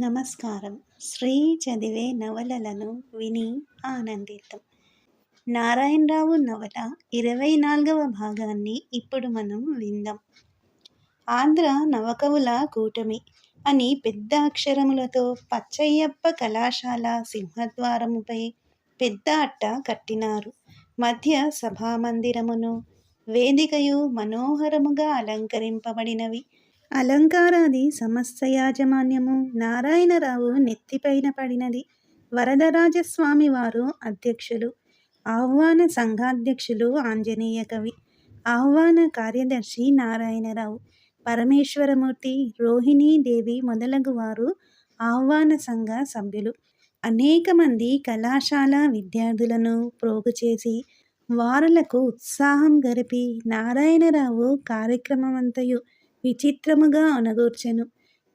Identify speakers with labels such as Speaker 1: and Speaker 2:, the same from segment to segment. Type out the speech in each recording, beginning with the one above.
Speaker 1: నమస్కారం. శ్రీ చదివే నవలలను విని ఆనందిద్దాం. నారాయణరావు నవల 24వ భాగాన్ని ఇప్పుడు మనం విందాం. ఆంధ్ర నవకవుల కూటమి అని పెద్ద అక్షరములతో పచ్చయ్యప్ప కళాశాల సింహద్వారముపై పెద్ద అట్ట కట్టినారు. మధ్య సభామందిరమును, వేదికయు మనోహరముగా అలంకరింపబడినవి. అలంకారాది సమస్త యాజమాన్యము నారాయణరావు నెత్తిపైన పడినది. వరదరాజస్వామి వారు అధ్యక్షులు. ఆహ్వాన సంఘాధ్యక్షులు ఆంజనేయ కవి. ఆహ్వాన కార్యదర్శి నారాయణరావు. పరమేశ్వరమూర్తి, రోహిణీదేవి మొదలగు వారు ఆహ్వాన సంఘ సభ్యులు. అనేక మంది కళాశాల విద్యార్థులను ప్రోగుచేసి వారలకు ఉత్సాహం గరిపి నారాయణరావు కార్యక్రమమంతయు విచిత్రముగా ఒనగూర్చెను.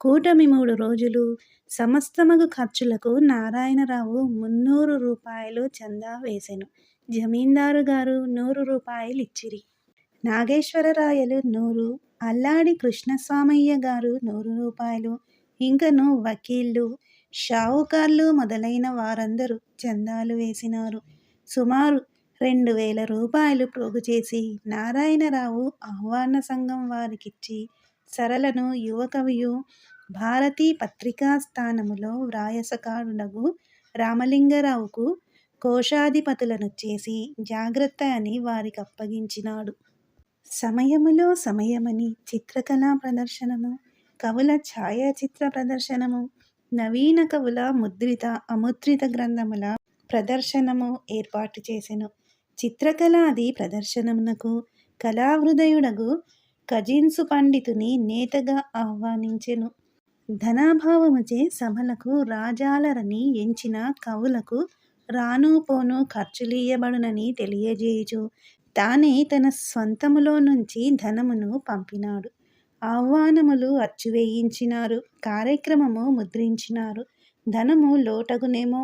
Speaker 1: కూటమి 3 రోజులు సమస్తమగు ఖర్చులకు నారాయణరావు 300 రూపాయలు చందా వేసెను. జమీందారు గారు 100 రూపాయలిచ్చిరి. నాగేశ్వరరాయలు 100, అల్లాడి కృష్ణస్వామయ్య గారు 100 రూపాయలు, ఇంకను వకీళ్ళు, షావుకార్లు మొదలైన వారందరూ చందాలు వేసినారు. సుమారు 2000 రూపాయలు ప్రోగుచేసి నారాయణరావు ఆహ్వాన సంఘం వారికిచ్చి సరళను యువకవియు భారతీ పత్రికా స్థానములో వ్రాయసకారుడగు రామలింగరావుకు కోశాధిపతులను చేసి జాగ్రత్త అని వారికప్పగించినాడు. సమయములో సమయమని చిత్రకళా ప్రదర్శనము, కవుల ఛాయాచిత్ర ప్రదర్శనము, నవీన కవుల ముద్రిత అముద్రిత గ్రంథముల ప్రదర్శనము ఏర్పాటు చేసెను. చిత్రకళాది ప్రదర్శనమునకు కళాహృదయుడగు కజిన్సు పండితుని నేతగా ఆహ్వానించెను. ధనాభావముచే సభలకు రాజాలరని ఎంచిన కవులకు రాను పోను ఖర్చులియ్యబడునని తెలియజేయుచు తానే తన స్వంతములో నుంచి ధనమును పంపినాడు. ఆహ్వానములు అచ్చువేయించినారు. కార్యక్రమము ముద్రించినారు. ధనము లోటగునేమో,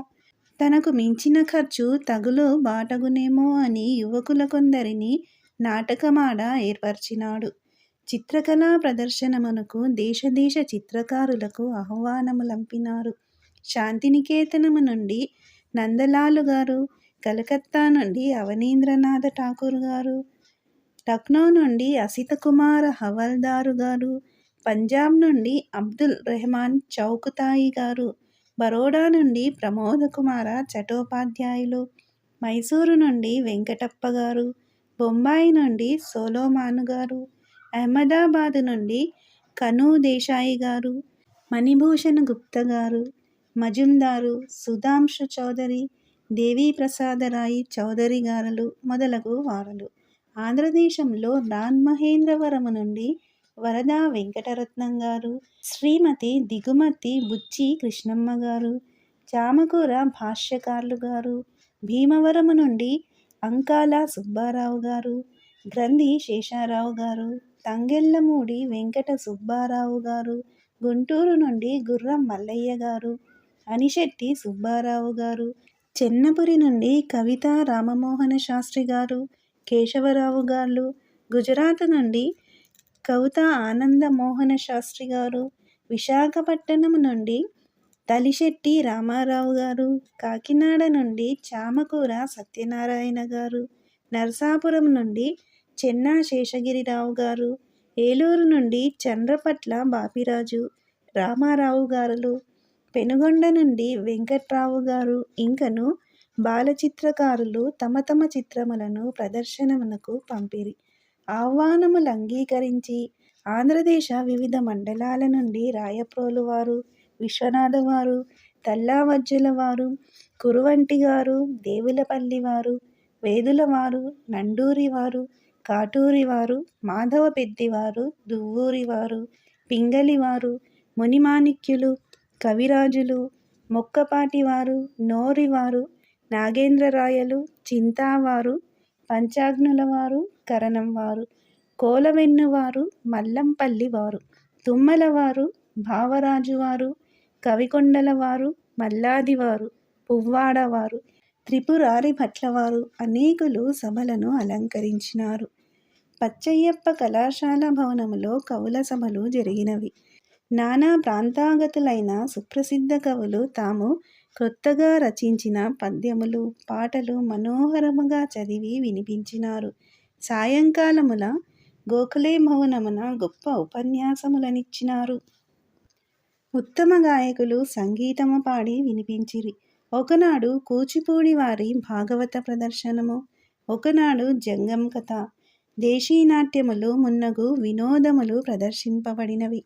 Speaker 1: తనకు మించిన ఖర్చు తగులు బాటగునేమో అని యువకుల కొందరిని నాటకమాడ ఏర్పరిచినాడు. చిత్రకళా ప్రదర్శనమునకు దేశ చిత్రకారులకు ఆహ్వానములంపినారు. శాంతినికేతనము నుండి నందలాలు గారు, కలకత్తా నుండి అవనీంద్రనాథ ఠాకూర్ గారు, లక్నో నుండి అసితకుమార హవల్దారు గారు, పంజాబ్ నుండి అబ్దుల్ రెహమాన్ చౌకుతాయి గారు, బరోడా నుండి ప్రమోదకుమార చటోపాధ్యాయులు, మైసూరు నుండి వెంకటప్ప గారు, బొంబాయి నుండి సోలోమాను గారు, అహ్మదాబాదు నుండి కనూ దేశాయి గారు, మణిభూషణ గుప్త గారు, మజుందారు, సుధాంశు చౌదరి, దేవీప్రసాదరాయి చౌదరి గారలు మొదలగు వారలు. ఆంధ్రదేశంలో రాన్మహేంద్రవరము నుండి వరదా వెంకటరత్నం గారు, శ్రీమతి దిగుమతి బుచ్చి కృష్ణమ్మ గారు, చామకూర భాష్యకార్లు గారు, భీమవరము నుండి అంకాల సుబ్బారావు గారు, గ్రంథి శేషారావు గారు, తంగెళ్ళమూడి వెంకట సుబ్బారావు గారు, గుంటూరు నుండి గుర్రం మల్లయ్య గారు, అనిశెట్టి సుబ్బారావు గారు, చెన్నపురి నుండి కవితా రామమోహన శాస్త్రి గారు, కేశవరావు గారు, గుజరాత్ నుండి కవిత ఆనంద మోహన శాస్త్రి గారు, విశాఖపట్టణం నుండి తలిశెట్టి రామారావు గారు, కాకినాడ నుండి చామకూర సత్యనారాయణ గారు, నరసాపురం నుండి చెన్నా శేషగిరిరావు గారు, ఏలూరు నుండి చండ్రపట్ల బాపిరాజు, రామారావు గారులు, పెనుగొండ నుండి వెంకట్రావు గారు, ఇంకను బాలచిత్రకారులు తమ తమ చిత్రములను ప్రదర్శనమునకు పంపిరి. ఆహ్వానములు అంగీకరించి ఆంధ్రదేశ వివిధ మండలాల నుండి రాయప్రోలు వారు, విశ్వనాథ వారు, తల్లావజ్జుల వారు, కురువంటి గారు, దేవులపల్లి వారు, వేదుల వారు, నండూరి వారు, కాటూరి వారు, మాధవ పెద్దివారు, దువ్వూరి వారు, పింగళి వారు, మునిమాణిక్యులు, కవిరాజులు, మొక్కపాటివారు, నోరివారు, నాగేంద్రరాయలు, చింతావారు, పంచాగ్నుల వారు, కరణం వారు, కోలవెన్నువారు, మల్లంపల్లి వారు, తుమ్మలవారు, భావరాజువారు, కవికొండలవారు, మల్లాదివారు, పువ్వాడవారు, త్రిపురారి భట్లవారు అనేకులు సభలను అలంకరించినారు. పచ్చయ్యప్ప కళాశాల భవనములో కవుల సభలు జరిగినవి. నానా ప్రాంతాగతులైన సుప్రసిద్ధ కవులు తాము క్రొత్తగా రచించిన పద్యములు, పాటలు మనోహరముగా చదివి వినిపించినారు. సాయంకాలముల గోఖలే భవనమున గొప్ప ఉపన్యాసములనిచ్చినారు. ఉత్తమ గాయకులు సంగీతము పాడి వినిపించిరి. ఒకనాడు కూచిపూడి వారి భాగవత ప్రదర్శనము, ఒకనాడు జంగం కథ, దేశీనాట్యములు మున్నగు వినోదములు ప్రదర్శింపబడినవి.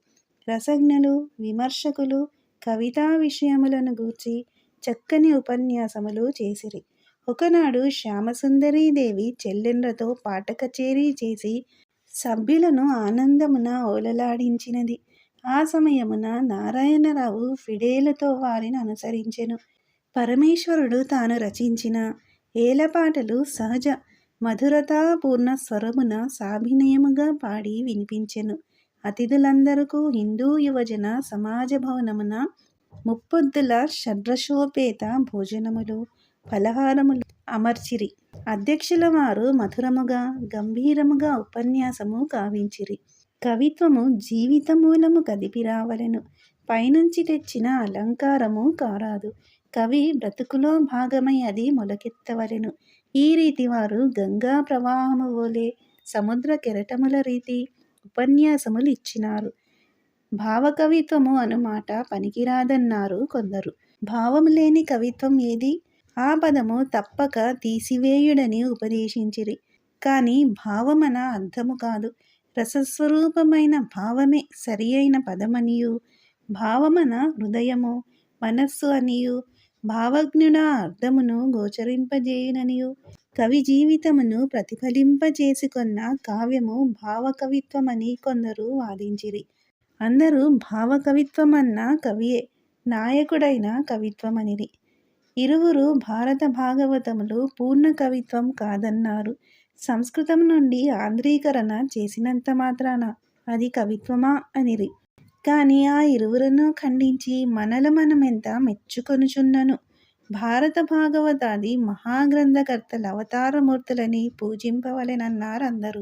Speaker 1: రసజ్ఞులు, విమర్శకులు కవితా విషయములను గూర్చి చక్కని ఉపన్యాసములు చేసిరి. ఒకనాడు శ్యామసుందరీదేవి చెల్లెండ్రతో పాట కచేరీ చేసి సభ్యులను ఆనందమున ఓలలాడించినది. ఆ సమయమున నారాయణరావు ఫిడేలుతో వారిని అనుసరించెను. పరమేశ్వరుడు తాను రచించిన ఏలపాటలు సహజ మధురతాపూర్ణ స్వరమున సాభినయముగా పాడి వినిపించెను. అతిథులందరకు హిందూ యువజన సమాజ భవనమున ముప్పొద్దుల షడ్రసోపేత భోజనములు, ఫలహారములు అమర్చిరి. అధ్యక్షుల వారు మధురముగా గంభీరముగా ఉపన్యాసము గావించిరి. కవిత్వము జీవితమూలము కదిపి రావలెను. పైనుంచి తెచ్చిన అలంకారము కారాదు. కవి బ్రతుకులో భాగమై అది మొలకెత్తవలెను. ఈ రీతి వారు గంగా ప్రవాహము వోలే సముద్ర కెరటముల రీతి ఉపన్యాసములు ఇచ్చినారు. భావకవిత్వము అనుమాట పనికిరాదన్నారు కొందరు. భావము లేని కవిత్వం ఏది? ఆ పదము తప్పక తీసివేయుడని ఉపదేశించిరి. కానీ భావమన అర్థము కాదు, రసస్వరూపమైన భావమే సరి అయిన పదమనియు, భావమన హృదయము మనస్సు అనియు, భావజ్ఞుడ అర్థమును గోచరింపజేయుననియు, కవి జీవితమును ప్రతిఫలింపచేసుకొన్న కావ్యము భావకవిత్వమని కొందరు వాదించిరి. అందరూ భావకవిత్వమన్న కవియే నాయకుడైన కవిత్వమనిరి. ఇరువురు భారత భాగవతములు పూర్ణ కవిత్వం కాదన్నారు. సంస్కృతం నుండి ఆంధ్రీకరణ చేసినంత మాత్రాన అది కవిత్వమా అనిరి. కానీ ఆ ఇరువురను ఖండించి మనల మనమెంత మెచ్చుకొనుచున్నను. భారత భాగవతాది మహాగ్రంథకర్తల అవతారమూర్తులని పూజింపవలెనన్నారందరూ.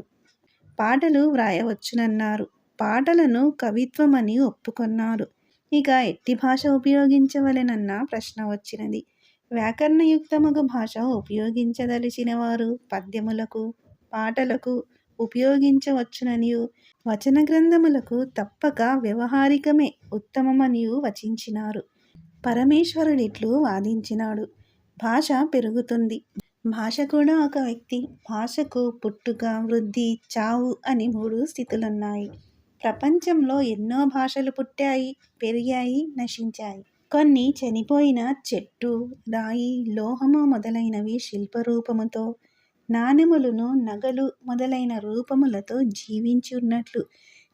Speaker 1: పాటలు వ్రాయవచ్చునన్నారు. పాటలను కవిత్వమని ఒప్పుకొన్నారు. ఇక ఎట్టి భాష ఉపయోగించవలెనన్న ప్రశ్న వచ్చినది. వ్యాకరణయుక్తముగు భాష ఉపయోగించదలిచిన వారు పద్యములకు, పాటలకు ఉపయోగించవచ్చుననియు, వచన గ్రంథములకు తప్పక వ్యవహారికమే ఉత్తమమనియు వచించినారు. పరమేశ్వరుడిట్లు వాదించినాడు. భాష పెరుగుతుంది. భాష కూడా ఒక వ్యక్తి. భాషకు పుట్టుక, వృద్ధి, చావు అని 3 స్థితులున్నాయి. ప్రపంచంలో ఎన్నో భాషలు పుట్టాయి, పెరిగాయి, నశించాయి. కొన్ని చనిపోయిన చెట్టు, రాయి, లోహము మొదలైనవి శిల్పరూపముతో, నాణెములను, నగలు మొదలైన రూపములతో జీవించి ఉన్నట్లు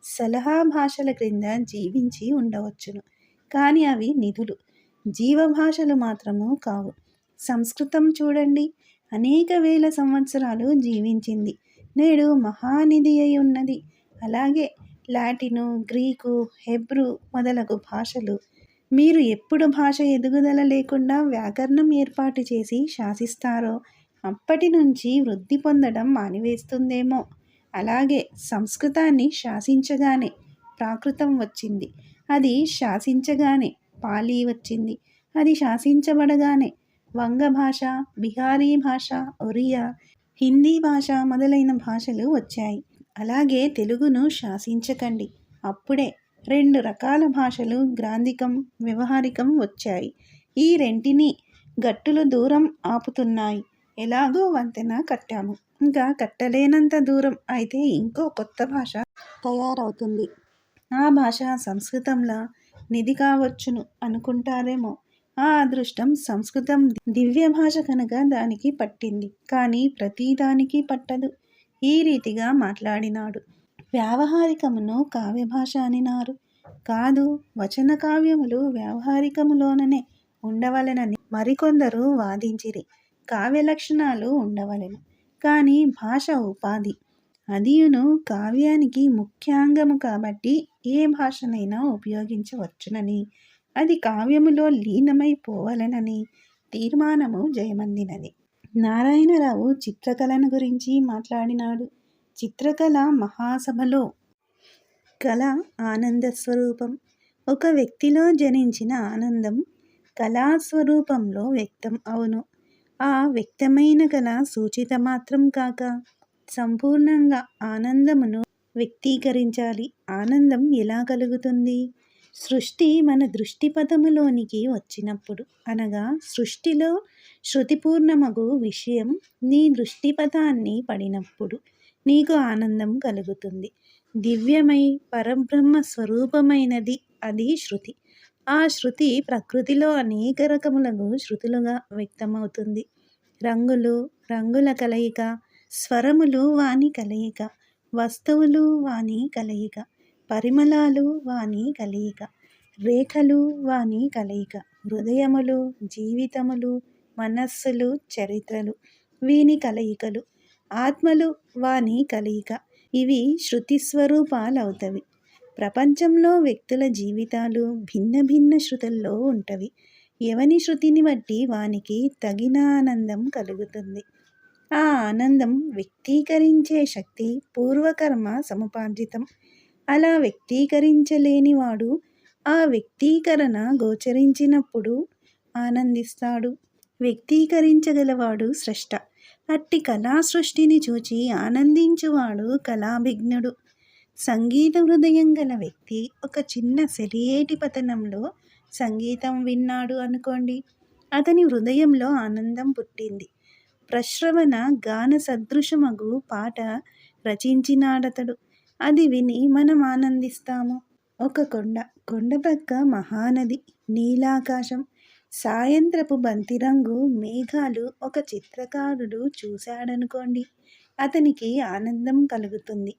Speaker 1: సలహా భాషల క్రింద జీవించి ఉండవచ్చును. కానీ అవి నిధులు, జీవభాషలు మాత్రము కావు. సంస్కృతం చూడండి, అనేక వేల సంవత్సరాలు జీవించింది. నేడు మహానిధి అయి ఉన్నది. అలాగే లాటిను, గ్రీకు, హెబ్రూ మొదలగు భాషలు. మీరు ఎప్పుడు భాష ఎదుగుదల లేకుండా వ్యాకరణం ఏర్పాటు చేసి శాసిస్తారో అప్పటి నుంచి వృద్ధి పొందడం మానివేస్తుందేమో. అలాగే సంస్కృతాన్ని శాసించగానే ప్రాకృతం వచ్చింది. అది శాసించగానే పాలీ వచ్చింది. అది శాసించబడగానే వంగ భాష, బిహారీ భాష, ఒరియా, హిందీ భాష మొదలైన భాషలు వచ్చాయి. అలాగే తెలుగును శాసించకండి, అప్పుడే 2 రకాల భాషలు గ్రాంధికం, వ్యవహారికం వచ్చాయి. ఈ రెంటిని గట్టులు దూరం ఆపుతున్నాయి. ఎలాగో వంతెన కట్టాము, ఇంకా కట్టలేనంత దూరం అయితే ఇంకో కొత్త భాష తయారవుతుంది. ఆ భాష సంస్కృతంలా నిధి కావచ్చును అనుకుంటారేమో. ఆ అదృష్టం సంస్కృతం దివ్య భాష కనుక దానికి పట్టింది. కానీ ప్రతిదానికి పట్టదు. ఈ రీతిగా మాట్లాడినాడు. వ్యావహారికమును కావ్యభాష అనినారు. కాదు, వచన కావ్యములు వ్యావహారికములోననే ఉండవలెనని మరికొందరు వాదించిరి. కావ్య లక్షణాలు ఉండవలెను, కానీ భాష ఉపాధి. అదియును కావ్యానికి ముఖ్యాంగము కాబట్టి ఏ భాషనైనా ఉపయోగించవచ్చునని, అది కావ్యములో లీనమై పోవలెనని తీర్మానము జయమందినది. నారాయణరావు చిత్రకళను గురించి మాట్లాడినాడు. చిత్రకళ మహాసభలో కళ ఆనంద స్వరూపం. ఒక వ్యక్తిలో జనించిన ఆనందం కళాస్వరూపంలో వ్యక్తం అవును. ఆ వ్యక్తమైన కళ సూచిత మాత్రం కాక సంపూర్ణంగా ఆనందమును వ్యక్తీకరించాలి. ఆనందం ఎలా కలుగుతుంది? సృష్టి మన దృష్టిపథములోనికి వచ్చినప్పుడు, అనగా సృష్టిలో శృతిపూర్ణమగు విషయం నీ దృష్టిపథాన్ని పడినప్పుడు నీకు ఆనందం కలుగుతుంది. దివ్యమై పరబ్రహ్మ స్వరూపమైనది అది శృతి. ఆ శృతి ప్రకృతిలో అనేక రకములకు శృతులుగా వ్యక్తమవుతుంది. రంగులు, రంగుల కలయిక, స్వరములు వాని కలయిక, వస్తువులు వాని కలయిక, పరిమళాలు వాని కలయిక, రేఖలు వాని కలయిక, హృదయములు, జీవితములు, మనస్సులు, చరిత్రలు వీని కలయికలు, ఆత్మలు వాని కలయిక. ఇవి శృతి స్వరూపాలవుతవి. ప్రపంచంలో వ్యక్తుల జీవితాలు భిన్న భిన్న శృతుల్లో ఉంటవి. ఎవని శృతిని బట్టి వానికి తగిన ఆనందం కలుగుతుంది. ఆ ఆనందం వ్యక్తీకరించే శక్తి పూర్వకర్మ సముపార్జితం. అలా వ్యక్తీకరించలేనివాడు ఆ వ్యక్తీకరణ గోచరించినప్పుడు ఆనందిస్తాడు. వ్యక్తీకరించగలవాడు స్రష్ట. అట్టి కళా సృష్టిని చూచి ఆనందించువాడు కళాభిజ్ఞుడు. సంగీత హృదయం గల వ్యక్తి ఒక చిన్న సెలియేటి పతనంలో సంగీతం విన్నాడు అనుకోండి. అతని హృదయంలో ఆనందం పుట్టింది. ప్రశ్రవణ గాన సదృశమగు పాట రచించినాడతడు. అది విని మనం ఆనందిస్తాము. ఒక కొండ పక్క మహానది, నీలాకాశం, సాయంత్రపు బంతిరంగు మేఘాలు ఒక చిత్రకారుడు చూశాడనుకోండి. అతనికి ఆనందం కలుగుతుంది.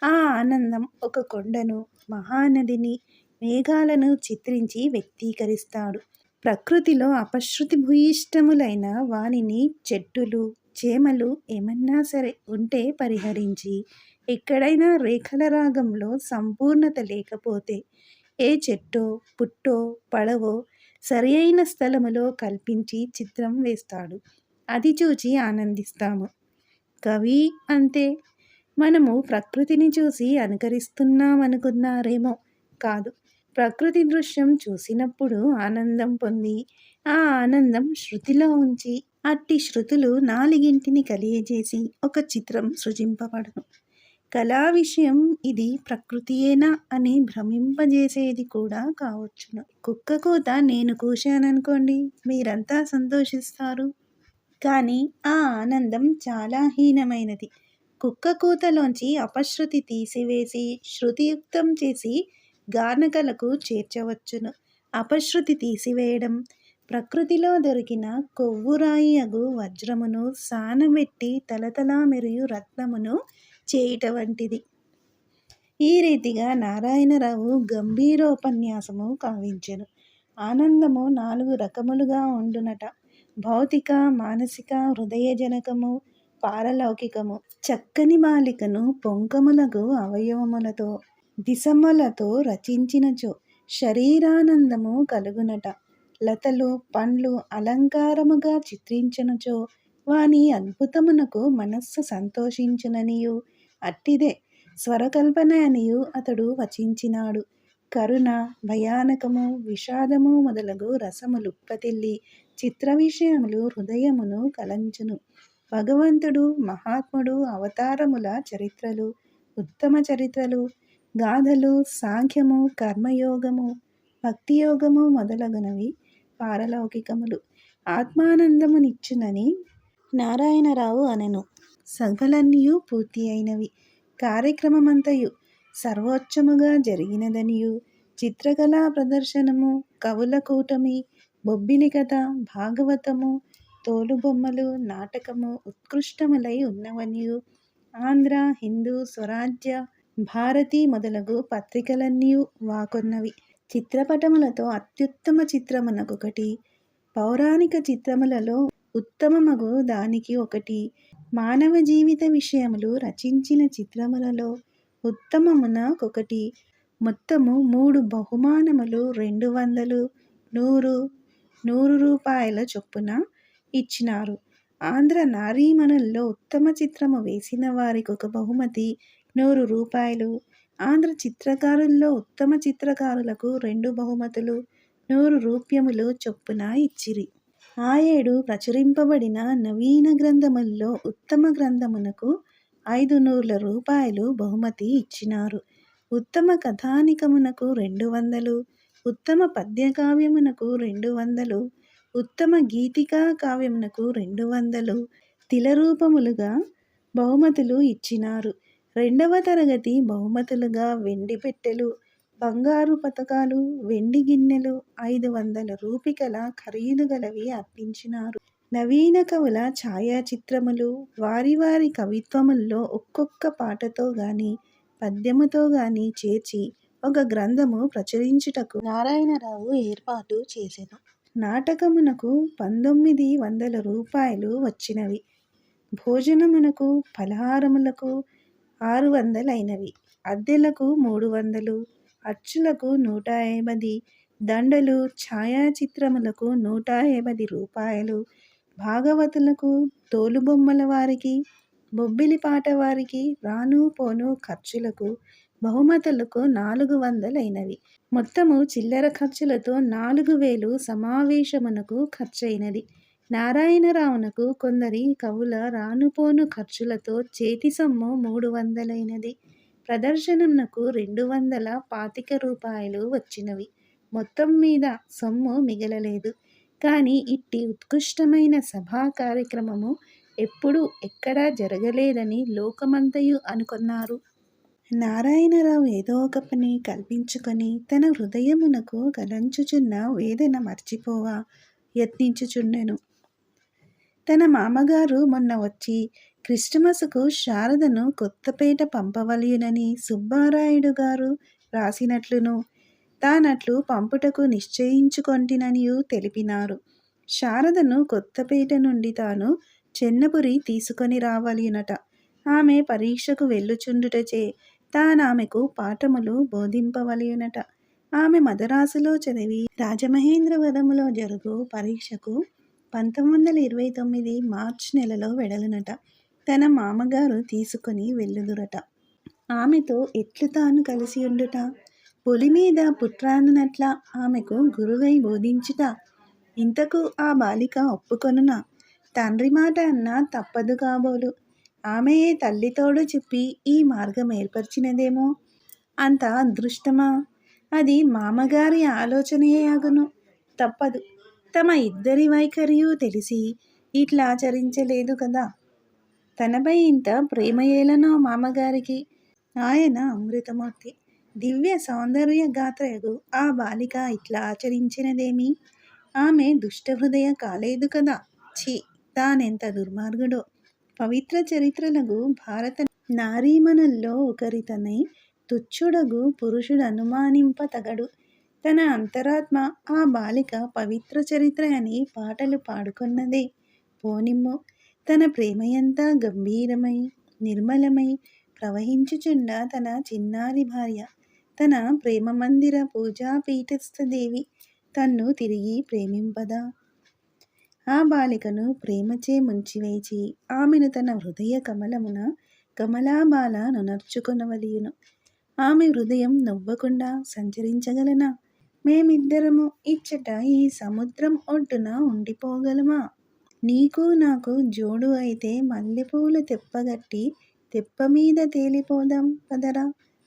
Speaker 1: ఆ ఆనందం ఒక కొండను, మహానదిని, మేఘాలను చిత్రించి వ్యక్తీకరిస్తాడు. ప్రకృతిలో అపశృతి భూయిష్టములైన వానిని చెట్టులు, చేమలు ఏమన్నా సరే ఉంటే పరిహరించి, ఎక్కడైనా రేఖల రాగంలో సంపూర్ణత లేకపోతే ఏ చెట్టో పుట్టో పడవో సరి అయిన స్థలములో కల్పించి చిత్రం వేస్తాడు. అది చూచి ఆనందిస్తాము. కవి అంతే. మనము ప్రకృతిని చూసి అనుకరిస్తున్నామనుకున్నారేమో. కాదు. ప్రకృతి దృశ్యం చూసినప్పుడు ఆనందం పొంది ఆ ఆనందం శృతిలో ఉంచి అట్టి శృతులు నాలుగింటిని కలియజేసి ఒక చిత్రం సృజింపబడును. కళా విషయం ఇది ప్రకృతియేనా అని భ్రమింపజేసేది కూడా కావచ్చును. కుక్క కూత నేను కూశాననుకోండి, మీరంతా సంతోషిస్తారు. కానీ ఆ ఆనందం చాలా హీనమైనది. కుక్క కూతలోంచి అపశృతి తీసివేసి శృతియుక్తం చేసి గానకలకు చేర్చవచ్చును. అపశృతి తీసివేయడం ప్రకృతిలో దొరికిన కొవ్వురాయి అగు వజ్రమును సానబెట్టి తలతలా మెరియు రత్నమును చేయుట వంటిది. ఈ రీతిగా నారాయణరావు గంభీరోపన్యాసము కావించెను. ఆనందము 4 రకములుగా ఉండునట. భౌతిక, మానసిక, హృదయజనకము, పారలౌకికము. చక్కని బాలికను పొంకములగు అవయవములతో దిశములతో రచించినచో శరీరానందము కలుగునట. లతలు, పండ్లు అలంకారముగా చిత్రించినచో వాని అద్భుతమునకు మనస్సు సంతోషించుననియు, అట్టిదే స్వరకల్పన అనియు అతడు వచించినాడు. కరుణ, భయానకము, విషాదము మొదలగు రసములుత్పతిల్లి చిత్ర విషయములు హృదయమును కలంచును. భగవంతుడు, మహాత్ముడు, అవతారముల చరిత్రలు, ఉత్తమ చరిత్రలు, గాథలు, సాంఖ్యము, కర్మయోగము, భక్తియోగము మొదలగునవి పారలౌకికములు. ఆత్మానందమునిచ్చునని నారాయణరావు అనెను. సభలన్నీయు పూర్తి అయినవి. కార్యక్రమమంతయు సర్వోచ్చముగా జరిగినదనియు, చిత్రకళా ప్రదర్శనము, కవుల కూటమి, బొబ్బిలి కథ, భాగవతము, తోలుబొమ్మలు, నాటకము ఉత్కృష్టములై ఉన్నవనియు, ఆంధ్ర, హిందూ, స్వరాజ్య, భారతి మొదలగు పత్రికలన్నీయు వాకొన్నవి. చిత్రపటములతో అత్యుత్తమ చిత్రమునకొకటి, పౌరాణిక చిత్రములలో ఉత్తమమగు దానికి ఒకటి, మానవ జీవిత విషయములు రచించిన చిత్రములలో ఉత్తమమునకొకటి, మొత్తము 3 బహుమానములు 200, 100, 100 రూపాయల చొప్పున ఇచ్చినారు. ఆంధ్ర నారీమణుల్లో ఉత్తమ చిత్రము వేసిన వారికొక బహుమతి 100 రూపాయలు, ఆంధ్ర చిత్రకారుల్లో ఉత్తమ చిత్రకారులకు 2 బహుమతులు, 100 రూప్యములు చొప్పున ఇచ్చిరి. ఆ ఏడు ప్రచురింపబడిన నవీన గ్రంథముల్లో ఉత్తమ గ్రంథమునకు 500 రూపాయలు బహుమతి ఇచ్చినారు. ఉత్తమ కథానికమునకు 200, ఉత్తమ పద్యకావ్యమునకు 200, ఉత్తమ గీతికా కావ్యమునకు 200 తిలరూపములుగా బహుమతులు ఇచ్చినారు. 2వ తరగతి బహుమతులుగా వెండి పెట్టెలు, బంగారు పతకాలు, వెండి గిన్నెలు, 500 రూపికల ఖరీదు గలవి అర్పించినారు. నవీన కవుల ఛాయాచిత్రములు, వారి వారి కవిత్వముల్లో ఒక్కొక్క పాటతో గాని పద్యముతో గాని చేర్చి ఒక గ్రంథము ప్రచురించుటకు నారాయణరావు ఏర్పాటు చేసెను. నాటకమునకు 1900 రూపాయలు వచ్చినవి. భోజనమునకు ఫలహారములకు 600 అద్దెలకు 300, అచ్చులకు 150, దండలు ఛాయాచిత్రములకు 150 రూపాయలు, భాగవతులకు, తోలుబొమ్మల వారికి, బొబ్బిలిపాట వారికి రాను పోను ఖర్చులకు బహుమతులకు 400 మొత్తము చిల్లర ఖర్చులతో 4000 సమావేశమునకు ఖర్చయినది. నారాయణరావునకు కొందరి కవుల రానుపోను ఖర్చులతో చేతి సొమ్ము 300 ప్రదర్శనమునకు 225 రూపాయలు వచ్చినవి. మొత్తం మీద సొమ్ము మిగలలేదు. కానీ ఇట్టి ఉత్కృష్టమైన సభా కార్యక్రమము ఎప్పుడూ ఎక్కడా జరగలేదని లోకమంతయు అనుకొన్నారు. నారాయణరావు ఏదో ఒక పని కల్పించుకొని తన హృదయమునకు గలంచుచున్న వేదన మర్చిపోవా యత్నించుచుండెను. తన మామగారు మొన్న వచ్చి క్రిస్టమసుకు శారదను కొత్తపేట పంపవలయునని సుబ్బారాయుడు గారు వ్రాసినట్లును, తానట్లు పంపుటకు నిశ్చయించుకొంటిననియు తెలిపినారు. శారదను కొత్తపేట నుండి తాను చెన్నపురి తీసుకొని రావలయునట. ఆమె పరీక్షకు వెళ్ళుచుండుటచే తానామెకు పాఠములు బోధింపవలయునట. ఆమె మదరాసులో చదివి రాజమహేంద్రవరములో జరుగు పరీక్షకు 1929 మార్చి నెలలో వెడలునట. తన మామగారు తీసుకొని వెళ్ళుదురట. ఆమెతో ఎట్లు తాను కలిసియుండుట, పొలిమీద పుట్రానునట్ల ఆమెకు గురువై బోధించుట, ఇంతకు ఆ బాలిక ఒప్పుకొనునా? తండ్రి మాట అన్నా తప్పదు కాబోలు. ఆమెయే తల్లితోడు చెప్పి ఈ మార్గం ఏర్పరిచినదేమో. అంత అదృష్టమా? అది మామగారి ఆలోచనయే అగును. తప్పదు. తమ ఇద్దరి వైఖరియూ తెలిసి ఇట్లాచరించలేదు కదా. తనపై ఇంత ప్రేమ ఏలనో మామగారికి. ఆయన అమృతమూర్తి. దివ్య సౌందర్య గాత్రయగు ఆ బాలిక ఇట్లా ఆచరించినదేమి? ఆమె దుష్టహృదయ కాలేదు కదా. ఛీ, తానెంత దుర్మార్గుడో. పవిత్ర చరిత్రలగు భారత నారీమణుల్లో ఒకరితనై తుచ్చుడగు పురుషుడనుమానింప తగడు. తన అంతరాత్మ ఆ బాలిక పవిత్ర చరిత్ర అని పాటలు పాడుకొన్నదే. పోనిమ్ము. తన ప్రేమయంతా గంభీరమై నిర్మలమై ప్రవహించుచుండ తన చిన్నారి భార్య, తన ప్రేమమందిర పూజాపీఠస్థదేవి తన్ను తిరిగి ప్రేమింపదా? ఆ బాలికను ప్రేమచే ముంచివేచి ఆమెను తన హృదయ కమలమున కమలాబాల నునర్చుకొనవలయును. ఆమె హృదయం నొవ్వకుండా సంచరించగలనా? మేమిద్దరము ఇచ్చట ఈ సముద్రం ఒడ్డున ఉండిపోగలమా? నీకు నాకు జోడు అయితే మల్లెపూలు తెప్పగట్టి తెప్పమీద తేలిపోదాం పదరా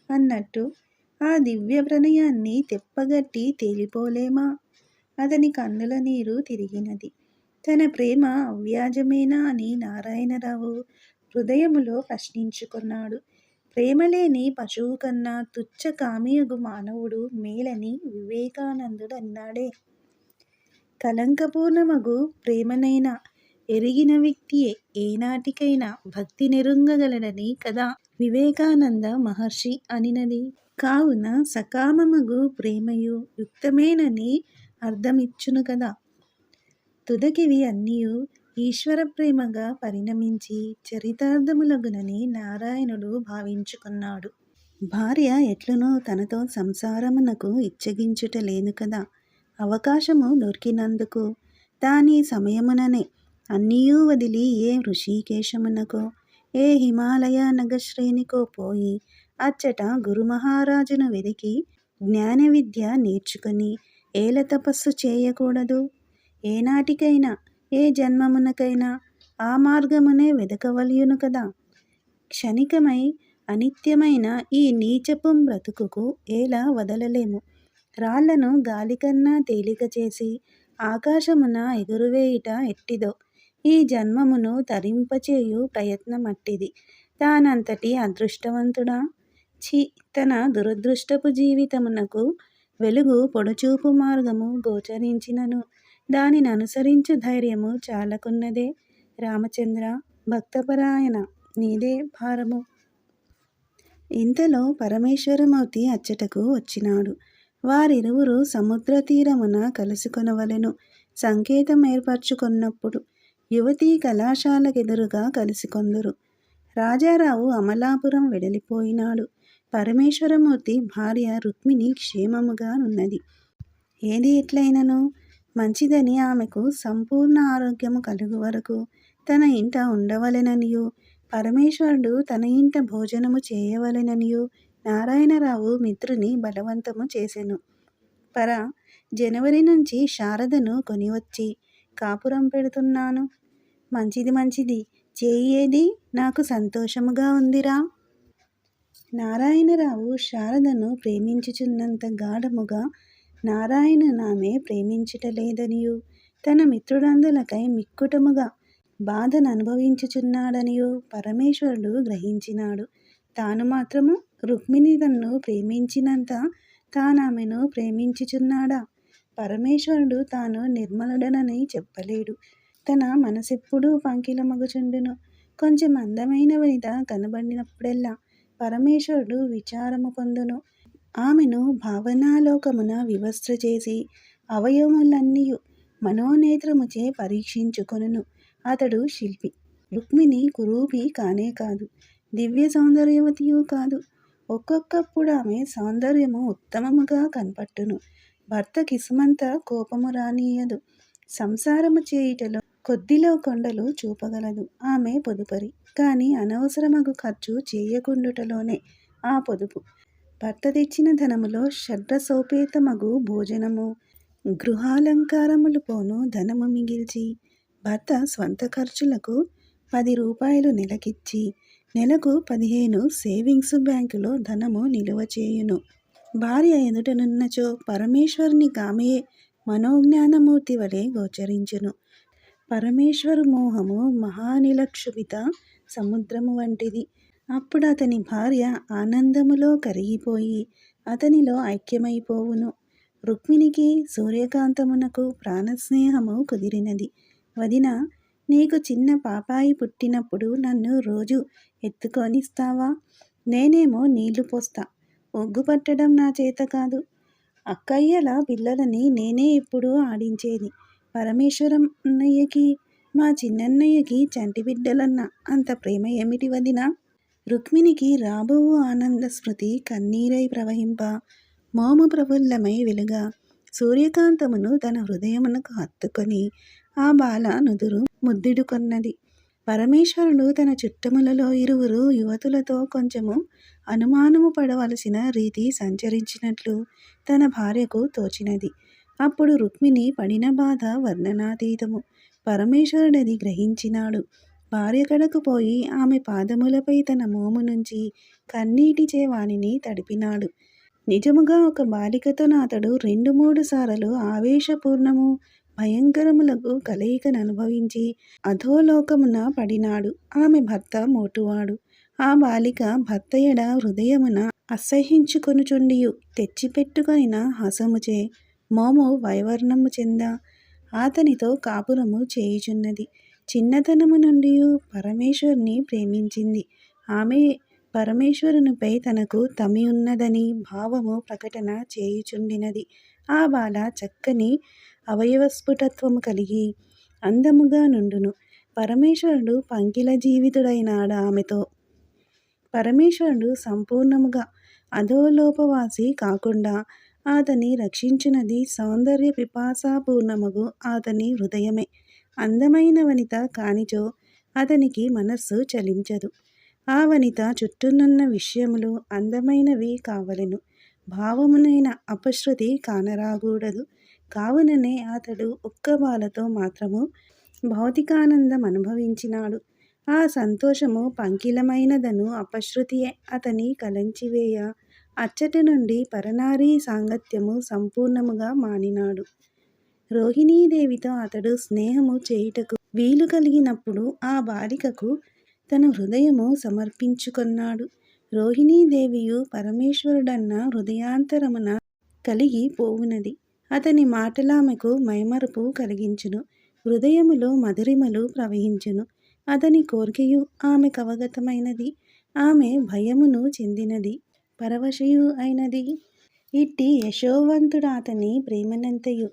Speaker 1: అన్నట్టు ఆ దివ్య ప్రణయాన్ని తెప్పగట్టి తేలిపోలేమా? అతని కన్నుల నీరు తిరిగినది. తన ప్రేమ అవ్యాజమేనా అని నారాయణరావు హృదయములో ప్రశ్నించుకున్నాడు. ప్రేమలేని పశువు కన్నా తుచ్చ కామియగు మానవుడు మేలని వివేకానందుడు అన్నాడే. కలంకపూర్ణమగు ప్రేమనైనా ఎరిగిన వ్యక్తియే ఏనాటికైనా భక్తి నెరుంగగలడని కదా వివేకానంద మహర్షి అనినది. కావున సకామమగు ప్రేమయు యుక్తమేనని అర్థమిచ్చును కదా. తుదకివి అన్నియు ఈశ్వర ప్రేమగా పరిణమించి చరితార్థములగునని నారాయణుడు భావించుకున్నాడు. భార్య ఎట్లునో తనతో సంసారమునకు ఇచ్చగించుటలేను కదా. అవకాశము దొరికినందుకు దాని సమయముననే అన్నియూ వదిలి ఏ ఋషికేశమునకో ఏ హిమాలయ నగశ్రేణికో పోయి అచ్చట గురుమహారాజును వెదికి జ్ఞాన విద్య నేర్చుకొని ఏల తపస్సు చేయకూడదు. ఏనాటికైనా ఏ జన్మమునకైనా ఆ మార్గమునే వెదకవలయును కదా. క్షణికమై అనిత్యమైన ఈ నీచపు బ్రతుకుకు ఎలా వదలలేము. రాళ్లను గాలికన్నా తేలిక చేసి ఆకాశమున ఎగురువేయుట ఎట్టిదో ఈ జన్మమును తరింపచేయు ప్రయత్నమట్టిది. తానంతటి అదృష్టవంతుడా? ఛీ, తన దురదృష్టపు జీవితమునకు వెలుగు పొడచూపు మార్గము గోచరించినను దానిననుసరించు ధైర్యము చాలకున్నదే. రామచంద్ర భక్తపరాయణ, నీదే భారము. ఇంతలో పరమేశ్వరమూర్తి అచ్చటకు వచ్చినాడు. వారిరువురు సముద్ర తీరమున కలుసుకొనవలెను సంకేతం ఏర్పరచుకొన్నప్పుడు యువతీ కళాశాలకెదురుగా కలిసికొందురు. రాజారావు అమలాపురం వెడలిపోయినాడు. పరమేశ్వరమూర్తి భార్య రుక్మిణి క్షేమముగా నున్నది. ఏది ఎట్లయినను మంచిదని ఆమెకు సంపూర్ణ ఆరోగ్యము కలుగు వరకు తన ఇంట ఉండవలెననియు, పరమేశ్వరుడు తన ఇంట భోజనము చేయవలెననియు నారాయణరావు మిత్రుని బలవంతము చేసెను. జనవరి నుంచి శారదను కొనివచ్చి కాపురం పెడుతున్నాను. మంచిది మంచిది, చేయి ఏది? నాకు సంతోషముగా ఉందిరా. నారాయణరావు శారదను ప్రేమించుచున్నంత గాఢముగా నారాయణనామె ప్రేమించుటలేదనియు, తన మిత్రుడందులకై మిక్కుటముగా బాధననుభవించుచున్నాడనియు పరమేశ్వరుడు గ్రహించినాడు. తాను మాత్రము రుక్మిణి తన్ను ప్రేమించినంత తానామెను ప్రేమించుచున్నాడా? పరమేశ్వరుడు తాను నిర్మలుడనని చెప్పలేడు. తన మనసెప్పుడూ పంకిలమగుచుండును. కొంచెం అందమైన వనిత కనబడినప్పుడెల్లా పరమేశ్వరుడు విచారము పొందును. ఆమెను భావనాలోకమున వివస్త్ర చేసి అవయవములన్నీయు మనోనేత్రముచే పరీక్షించుకొనును. అతడు శిల్పి. రుక్మిణి కురూపి కానే కాదు, దివ్య సౌందర్యవతియూ కాదు. ఒక్కొక్కప్పుడు ఆమె సౌందర్యము ఉత్తమముగా కనపట్టును. భర్త కిసుమంత కోపము రానీయదు. సంసారము చేయుటలో కొద్దిలో కొండలు చూపగలదు. ఆమె పొదుపరి, కాని అనవసరమగు ఖర్చు చేయకుండుటలోనే ఆ పొదుపు. భర్త తెచ్చిన ధనములో షడ్రసోపేతమగు భోజనము, గృహాలంకారములు పోను ధనము మిగిల్చి, భర్త స్వంత ఖర్చులకు 10 రూపాయలు నెలకిచ్చి, నెలకు 15 సేవింగ్స్ బ్యాంకులో ధనము నిలువ చేయును. భార్య ఎదుటనున్నచో పరమేశ్వరుని కామెయే మనోజ్ఞానమూర్తి వలె గోచరించును. పరమేశ్వరు మోహము మహానిలక్షుభిత సముద్రము వంటిది. అప్పుడు అతని భార్య ఆనందములో కరిగిపోయి అతనిలో ఐక్యమైపోవును. రుక్మిణికి సూర్యకాంతమునకు ప్రాణస్నేహము కుదిరినది. వదినా, నీకు చిన్న పాపాయి పుట్టినప్పుడు నన్ను రోజు ఎత్తుకొనిస్తావా? నేనేమో నీళ్లు పోస్తా. ఒగ్గు పట్టడం నా చేత కాదు. అక్కయ్యల పిల్లలని నేనే ఎప్పుడూ ఆడించేది. పరమేశ్వరం అన్నయ్యకి మా చిన్నన్నయ్యకి చంటి బిడ్డలన్న అంత ప్రేమ ఏమిటి వదినా? రుక్మిణికి రాబోవు ఆనంద స్మృతి కన్నీరై ప్రవహింప మోము ప్రఫుల్లమై వెలుగా సూర్యకాంతమును తన హృదయమునకు హత్తుకొని ఆ బాల నుదురు ముద్దిడుకొన్నది. పరమేశ్వరుడు తన చుట్టములలో ఇరువురు యువతులతో కొంచెము అనుమానము పడవలసిన రీతి సంచరించినట్లు తన భార్యకు తోచినది. అప్పుడు రుక్మిణి పడిన బాధ వర్ణనాతీతము. పరమేశ్వరుడది గ్రహించినాడు. భార్య కడకు పోయి ఆమె పాదములపై తన మోము నుంచి కన్నీటిచే వానిని తడిపినాడు. నిజముగా ఒక బాలికతో అతడు 2-3 సారలు ఆవేశపూర్ణము భయంకరములకు కలయికననుభవించి అధోలోకమున పడినాడు. ఆమె భర్త మోటువాడు. ఆ బాలిక భర్త ఎడ హృదయమున అసహ్యించుకొనుచుండియు తెచ్చిపెట్టుకొనిన హసముచే మోము వైవర్ణము చెంద అతనితో కాపురము చేయుచున్నది. చిన్నతనము నుండి పరమేశ్వరుని ప్రేమించింది. ఆమె పరమేశ్వరునిపై తనకు తమి ఉన్నదని భావము ప్రకటన చేయుచుండినది. ఆ బాల చక్కని అవయవస్ఫుటత్వము కలిగి అందముగా నుండును. పరమేశ్వరుడు పంకిల జీవితుడైనాడు ఆమెతో. పరమేశ్వరుడు సంపూర్ణముగా అధోలోపవాసి కాకుండా అతని రక్షించునది సౌందర్య పిపాసాపూర్ణమగు అతని హృదయమే. అందమైన వనిత కానిచో అతనికి మనస్సు చలించదు. ఆ వనిత చుట్టూనున్న విషయములు అందమైనవి కావలెను, భావమునైన అపశృతి కానరాకూడదు. కావుననే అతడు ఒక్క బాలతో మాత్రము భౌతికానందం అనుభవించినాడు. ఆ సంతోషము పంకిలమైనదను అపశృతియే అతని కలంచివేయ అచ్చటి నుండి పరనారీ సాంగత్యము సంపూర్ణముగా మానినాడు. రోహిణీదేవితో అతడు స్నేహము చేయుటకు వీలు కలిగినప్పుడు ఆ బాలికకు తన హృదయము సమర్పించుకొన్నాడు. రోహిణీదేవియు పరమేశ్వరుడన్న హృదయాంతరమున కలిగి పోవునది. అతని మాటలామెకు మైమరుపు కలిగించును, హృదయములో మధురిమలు ప్రవహించును. అతని కోర్కెయు ఆమె కవగతమైనది, ఆమె భయమును చెందినది, పరవశయు అయినది. ఇట్టి యశోవంతుడాతని ప్రేమనంతయు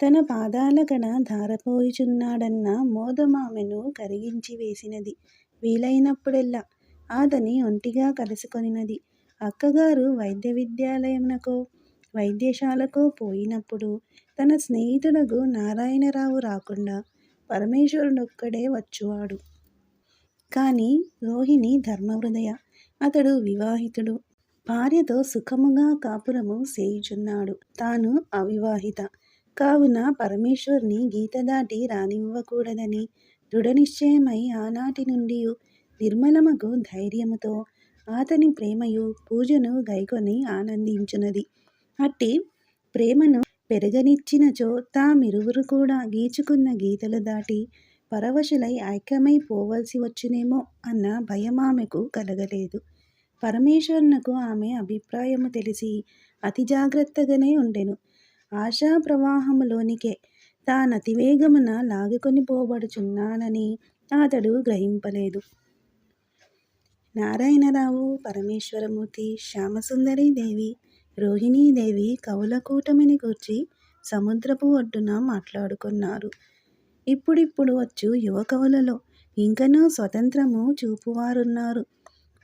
Speaker 1: తన పాదాలకడ ధారపోయుచున్నాడన్న మోదమామెను కరిగించి వేసినది. వీలైనప్పుడెల్లా అతని ఒంటిగా కలుసుకొనినది. అక్కగారు వైద్య విద్యాలయమునకో వైద్యశాలకో పోయినప్పుడు తన స్నేహితుడగు నారాయణరావు రాకుండా పరమేశ్వరుడొక్కడే వచ్చువాడు. కాని రోహిణి ధర్మహృదయ. అతడు వివాహితుడు, భార్యతో సుఖముగా కాపురము సేయుచున్నాడు. తాను అవివాహిత. కావున పరమేశ్వరుని గీత దాటి రానివ్వకూడదని దృఢనిశ్చయమై ఆనాటి నుండియు నిర్మలమగు ధైర్యముతో అతని ప్రేమయు పూజను గైకొని ఆనందించునది. అట్టి ప్రేమను పెరగనిచ్చినచో తామిరువురు కూడా గీచుకున్న గీతలు దాటి పరవశులై ఐక్యమై పోవలసి వచ్చునేమో అన్న భయమామెకు కలగలేదు. పరమేశ్వరునకు ఆమె అభిప్రాయము తెలిసి అతి జాగ్రత్తగానే ఉండెను. ఆశా ప్రవాహములోనికే తానతివేగమున లాగుకొని పోబడుచున్నానని అతడు గ్రహింపలేదు. నారాయణరావు, పరమేశ్వరమూర్తి, శ్యామసుందరీదేవి, రోహిణీదేవి కవుల కూటమిని గూర్చి సముద్రపు ఒడ్డున మాట్లాడుకొన్నారు. ఇప్పుడిప్పుడు వచ్చు యువ కవులలో ఇంకనూ స్వతంత్రము చూపువారున్నారు.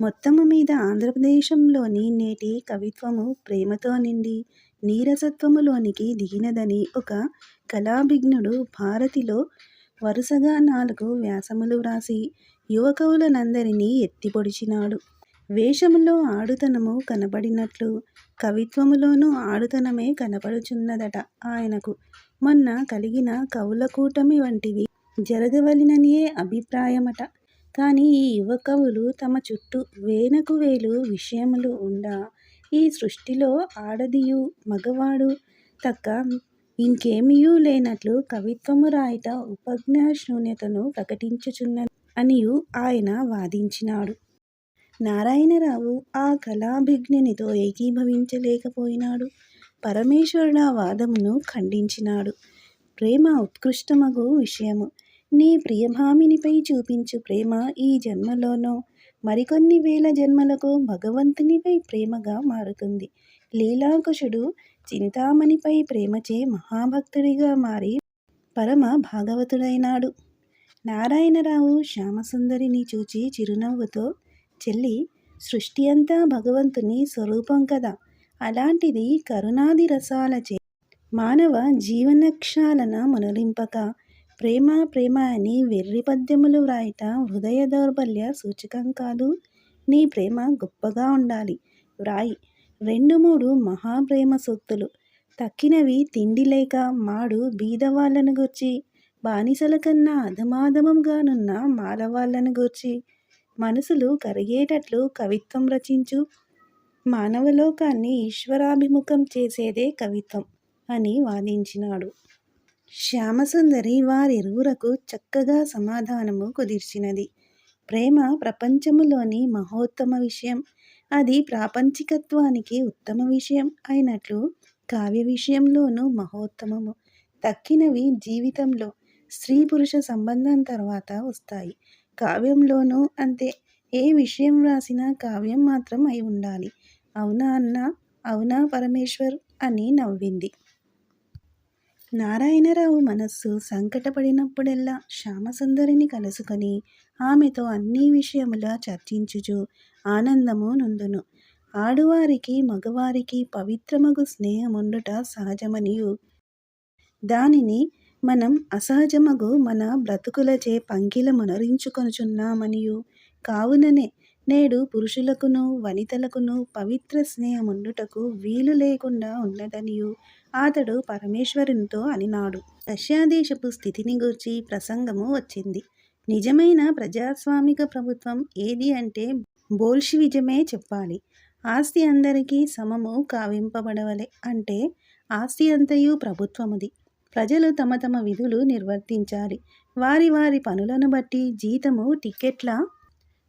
Speaker 1: మొత్తము మీద ఆంధ్రదేశంలోని నేటి కవిత్వము ప్రేమతో నిండి నీరసత్వములోనికి దిగినదని ఒక కళాభిజ్ఞుడు భారతిలో వరుసగా 4 వ్యాసములు వ్రాసి యువ కవులనందరినీ ఎత్తిపొడిచినాడు. వేషములో ఆడుతనము కనబడినట్లు కవిత్వములోనూ ఆడుతనమే కనబడుచున్నదట ఆయనకు. మొన్న కలిగిన కవుల కూటమి వంటివి జరగవలెననియే అభిప్రాయమట. కాని ఈ యువ కవులు తమ చుట్టూ వేనకు వేలు విషయములు ఉండా ఈ సృష్టిలో ఆడదియు మగవాడు తక్క ఇంకేమియూ లేనట్లు కవిత్వము రాయుట ఉపజ్ఞాశూన్యతను ప్రకటించుచున్నది అనియు ఆయన వాదించినాడు. నారాయణరావు ఆ కళాభిజ్ఞునితో ఏకీభవించలేకపోయినాడు. పరమేశ్వరుడా వాదమును ఖండించినాడు. ప్రేమ ఉత్కృష్టమగు విషయము. నీ ప్రియభామినిపై చూపించు ప్రేమ ఈ జన్మలోనో మరికొన్ని వేల జన్మలకు భగవంతునిపై ప్రేమగా మారుతుంది. లీలాకుశుడు చింతామణిపై ప్రేమచే మహాభక్తుడిగా మారి పరమ భాగవతుడైనాడు. నారాయణరావు శ్యామసుందరిని చూచి చిరునవ్వుతో, చెల్లి, సృష్టి అంతా భగవంతుని స్వరూపం కదా, అలాంటిది కరుణాది రసాలచే మానవ జీవనక్షాళన మునరింపక ప్రేమ ప్రేమ అని వెర్రి పద్యములు వ్రాయుట హృదయ దౌర్బల్య సూచకం కాదు. నీ ప్రేమ గొప్పగా ఉండాలి, వ్రాయి 2-3 మహాప్రేమ సూక్తులు. తక్కినవి తిండి లేక మాడు బీదవాళ్లను గూర్చి, బానిసల కన్నా అధమాధమంగానున్న మాలవాళ్లను గూర్చి మనసులు కరిగేటట్లు కవిత్వం రచించు. మానవలోకాన్ని ఈశ్వరాభిముఖం చేసేదే కవిత్వం అని వాదించినాడు. శ్యామసుందరి వారిరువురకు చక్కగా సమాధానము కుదిర్చినది. ప్రేమ ప్రపంచములోని మహోత్తమ విషయం. అది ప్రాపంచికత్వానికి ఉత్తమ విషయం అయినట్లు కావ్య విషయంలోనూ మహోత్తమము. తక్కినవి జీవితంలో స్త్రీ పురుష సంబంధం తర్వాత వస్తాయి. కావ్యంలోనూ అంతే. ఏ విషయం వ్రాసినా కావ్యం మాత్రం అయి ఉండాలి. అవునా అన్నా? అవునా పరమేశ్వర్ అని నవ్వింది. నారాయణరావు మనస్సు సంకటపడినప్పుడెల్లా శ్యామసుందరిని కలుసుకొని ఆమెతో అన్ని విషయములా చర్చించుచు ఆనందము నొందును. ఆడువారికి మగవారికి పవిత్రమగు స్నేహముండుట సహజమనియు దానిని మనం అసహజమగు మన బ్రతుకులచే పంకిలమునరించుకొనుచున్నామనియు కావుననే నేడు పురుషులకును వనితలకును పవిత్ర స్నేహముండుటకు వీలు లేకుండా ఉన్నదనియు అతడు పరమేశ్వరునితో అనినాడు. రష్యా దేశపు స్థితిని గూర్చి ప్రసంగము వచ్చింది. నిజమైన ప్రజాస్వామిక ప్రభుత్వం ఏది అంటే బోల్షివిజమే చెప్పాలి. ఆస్తి అందరికీ సమము కావింపబడవలె, అంటే ఆస్తి అంతయు ప్రభుత్వముది. ప్రజలు తమ తమ విధులు నిర్వర్తించాలి. వారి వారి పనులను బట్టి జీతము టికెట్ల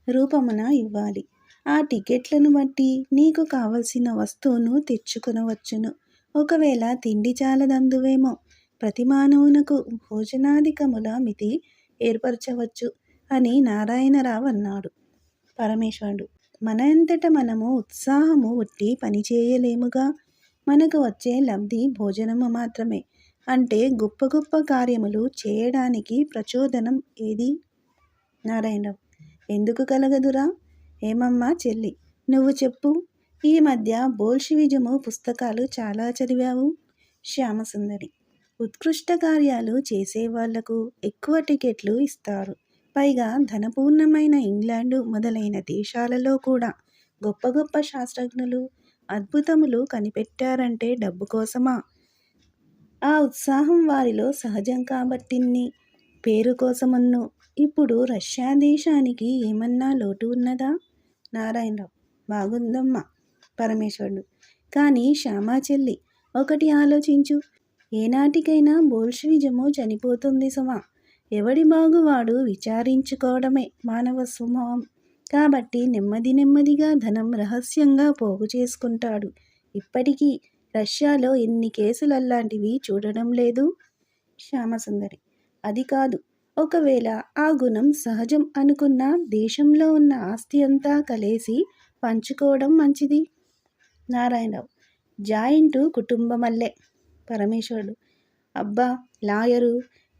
Speaker 1: రూపమున ఇవ్వాలి. ఆ టికెట్లను బట్టి నీకు కావలసిన వస్తువును తెచ్చుకొనవచ్చును. ఒకవేళ తిండి చాలదందువేమో ప్రతి మానవునకు భోజనాధికముల మితి ఏర్పరచవచ్చు అని నారాయణరావు అన్నాడు. పరమేశ్వరుడు: మన అంతట మనము ఉత్సాహము ఉట్టి పని చేయలేముగా. మనకు వచ్చే లబ్ధి భోజనము మాత్రమే. అంటే గొప్ప గొప్ప కార్యములు చేయడానికి ప్రచోదనం ఏది? నారాయణరావు: ఎందుకు కలగదురా? ఏమమ్మా చెల్లి, నువ్వు చెప్పు. ఈ మధ్య బోల్షివిజము పుస్తకాలు చాలా చదివావు. శ్యామసుందరి: ఉత్కృష్ట కార్యాలు చేసేవాళ్లకు ఎక్కువ టికెట్లు ఇస్తారు. పైగా ధనపూర్ణమైన ఇంగ్లాండు మొదలైన దేశాలలో కూడా గొప్ప గొప్ప శాస్త్రజ్ఞులు అద్భుతములు కనిపెట్టారంటే డబ్బు కోసమా? ఆ ఉత్సాహం వారిలో సహజం కాబట్టిన్ని పేరు కోసమన్ను. ఇప్పుడు రష్యా దేశానికి ఏమన్నా లోటు ఉన్నదా? నారాయణరావు: బాగుందమ్మా. పరమేశ్వరుడు: కానీ శ్యామా చెల్లి, ఒకటి ఆలోచించు. ఏనాటికైనా బోల్షివిజము చనిపోతుంది సుమా. ఎవడి బాగు వాడు విచారించుకోవడమే మానవ స్వభావం. కాబట్టి నెమ్మది నెమ్మదిగా ధనం రహస్యంగా పోగు చేసుకుంటాడు. ఇప్పటికీ రష్యాలో ఎన్ని కేసులల్లాంటివి చూడడం లేదు. శ్యామసుందరి: అది కాదు. ఒకవేళ ఆ గుణం సహజం అనుకున్న దేశంలో ఉన్న ఆస్తి అంతా కలేసి పంచుకోవడం మంచిది. నారాయణరావు: జాయింటు కుటుంబమల్లే. పరమేశ్వరుడు: అబ్బా లాయరు,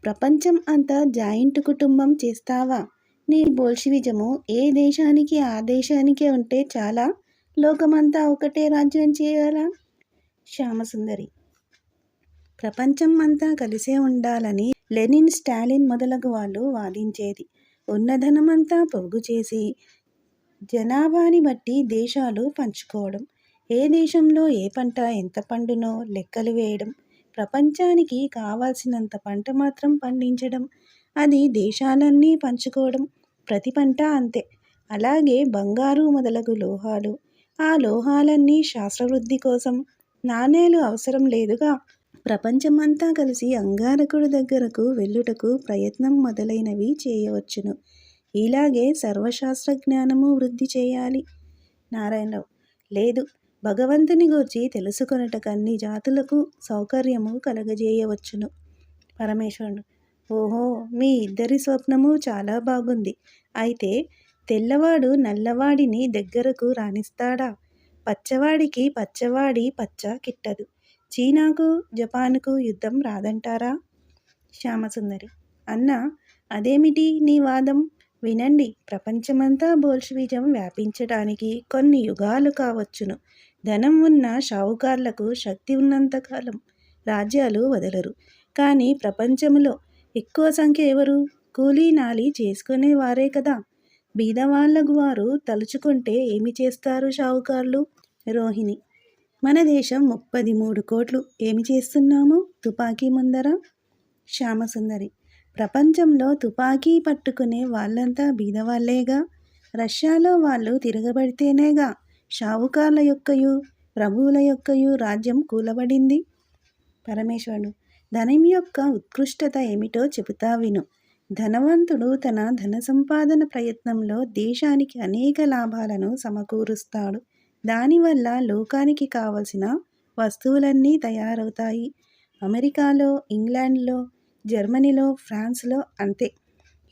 Speaker 1: ప్రపంచం అంతా జాయింట్ కుటుంబం చేస్తావా? నీ బోల్షివిజము ఏ దేశానికి ఆ దేశానికే ఉంటే చాలా? లోకమంతా ఒకటే రాజ్యం చేయాలా? శ్యామసుందరి: ప్రపంచం అంతా కలిసే ఉండాలని లెనిన్, స్టాలిన్ మొదలగు వాళ్ళు వాదించేది. ఉన్నధనమంతా పోగు చేసి జనాభాని బట్టి దేశాలు పంచుకోవడం. ఏ దేశంలో ఏ పంట ఎంత పండునో లెక్కలు వేయడం. ప్రపంచానికి కావాల్సినంత పంట మాత్రం పండించడం. అది దేశాలన్నీ పంచుకోవడం. ప్రతి పంట అంతే. అలాగే బంగారు మొదలగు లోహాలు. ఆ లోహాలన్నీ శాస్త్రవృద్ధి కోసం. నాణేలు అవసరం లేదుగా. ప్రపంచమంతా కలిసి అంగారకుడి దగ్గరకు వెళ్ళుటకు ప్రయత్నం మొదలైనవి చేయవచ్చును. ఇలాగే సర్వశాస్త్ర జ్ఞానము వృద్ధి చేయాలి. నారాయణరావు: లేదు, భగవంతుని గూర్చి తెలుసుకొనుటకు అన్ని జాతులకు సౌకర్యము కలగజేయవచ్చును. పరమేశ్వరుడు: ఓహో, మీ ఇద్దరి స్వప్నము చాలా బాగుంది. అయితే తెల్లవాడు నల్లవాడిని దగ్గరకు రానిస్తాడా? పచ్చవాడికి పచ్చవాడి పచ్చ కిట్టదు. చీనాకు జపాన్కు యుద్ధం రాదంటారా? శ్యామసుందరి: అన్నా, అదేమిటి నీ వాదం? వినండి. ప్రపంచమంతా బోల్షివిజం వ్యాపించడానికి కొన్ని యుగాలు కావచ్చును. ధనం ఉన్న షావుకార్లకు శక్తి ఉన్నంతకాలం రాజ్యాలు వదలరు. కానీ ప్రపంచంలో ఎక్కువ సంఖ్య ఎవరు? కూలీ నాలి చేసుకునే వారే కదా. బీదవాళ్ళగు వారు తలుచుకుంటే ఏమి చేస్తారు షావుకార్లు? రోహిణి: మన దేశం 33 కోట్లు. ఏమి చేస్తున్నాము తుపాకీ ముందర? శ్యామసుందరి: ప్రపంచంలో తుపాకీ పట్టుకునే వాళ్ళంతా బీదవాళ్లేగా. రష్యాలో వాళ్ళు తిరగబడితేనేగా షావుకార్ల యొక్కయు ప్రభువుల యొక్కయు రాజ్యం కూలబడింది. పరమేశ్వరుడు: ధనం యొక్క ఉత్కృష్టత ఏమిటో చెబుతా విను. ధనవంతుడు తన ధన సంపాదన ప్రయత్నంలో దేశానికి అనేక లాభాలను సమకూరుస్తాడు. దానివల్ల లోకానికి కావలసిన వస్తువులన్నీ తయారవుతాయి. అమెరికాలో, ఇంగ్లాండ్లో, జర్మనీలో, ఫ్రాన్స్లో అంతే.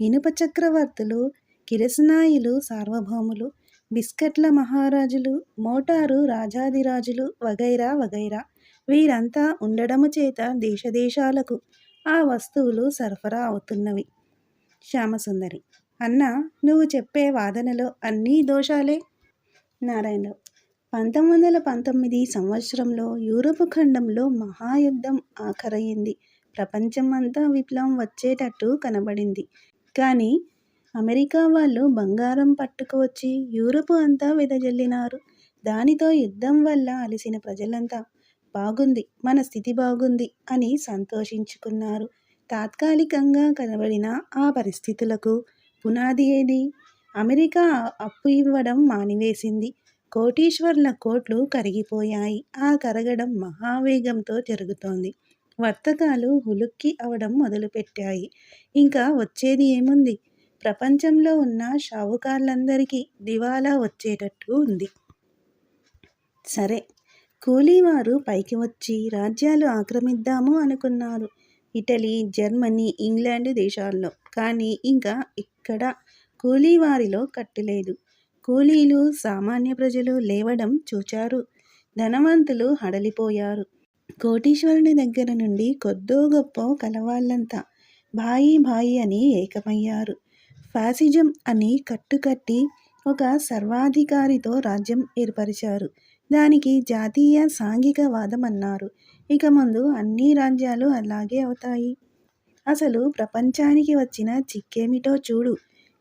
Speaker 1: ఇనుప చక్రవర్తులు, కిరసనాయిలు సార్వభౌములు, బిస్కెట్ల మహారాజులు, మోటారు రాజాదిరాజులు వగైరా వగైరా వీరంతా ఉండడము చేత దేశదేశాలకు ఆ వస్తువులు సరఫరా అవుతున్నవి. శ్యామసుందరి: అన్నా, నువ్వు చెప్పే వాదనలో అన్నీ దోషాలే. నారాయణరావు: 1919 సంవత్సరంలో యూరప్ ఖండంలో మహాయుద్ధం ఆఖరయింది. ప్రపంచం అంతా విప్లవం వచ్చేటట్టు కనబడింది. కానీ అమెరికా వాళ్ళు బంగారం పట్టుకువచ్చి యూరప్ అంతా వెదజల్లినారు. దానితో యుద్ధం వల్ల అలసిన ప్రజలంతా బాగుంది, మన స్థితి బాగుంది అని సంతోషించుకున్నారు. తాత్కాలికంగా కనబడిన ఆ పరిస్థితులకు పునాది ఏది? అమెరికా అప్పు ఇవ్వడం మానివేసింది. కోటీశ్వర్ల కోట్లు కరిగిపోయాయి. ఆ కరగడం మహావేగంతో జరుగుతోంది. వర్తకాలు హులుక్కి అవడం మొదలుపెట్టాయి. ఇంకా వచ్చేది ఏముంది? ప్రపంచంలో ఉన్న షావుకార్లందరికీ దివాలా వచ్చేటట్టు ఉంది. సరే, కూలీవారు పైకి వచ్చి రాజ్యాలు ఆక్రమిద్దాము అనుకున్నారు. ఇటలీ, జర్మనీ, ఇంగ్లాండ్ దేశాల్లో. కానీ ఇంకా ఎక్కడా కూలీవారిలో కట్టులేదు. కూలీలు, సామాన్య ప్రజలు లేవడం చూచారు. ధనవంతులు హడలిపోయారు. కోటీశ్వరుని దగ్గర నుండి కొద్దో గొప్పో కలవాళ్ళంతా భాయి భాయి అని ఏకమయ్యారు. ఫాసిజం అని కట్టుకట్టి ఒక సర్వాధికారితో రాజ్యం ఏర్పరిచారు. దానికి జాతీయ సాంఘికవాదం అన్నారు. ఇక ముందు అన్ని రాజ్యాలు అలాగే అవుతాయి. అసలు ప్రపంచానికి వచ్చిన చిక్కేమిటో చూడు.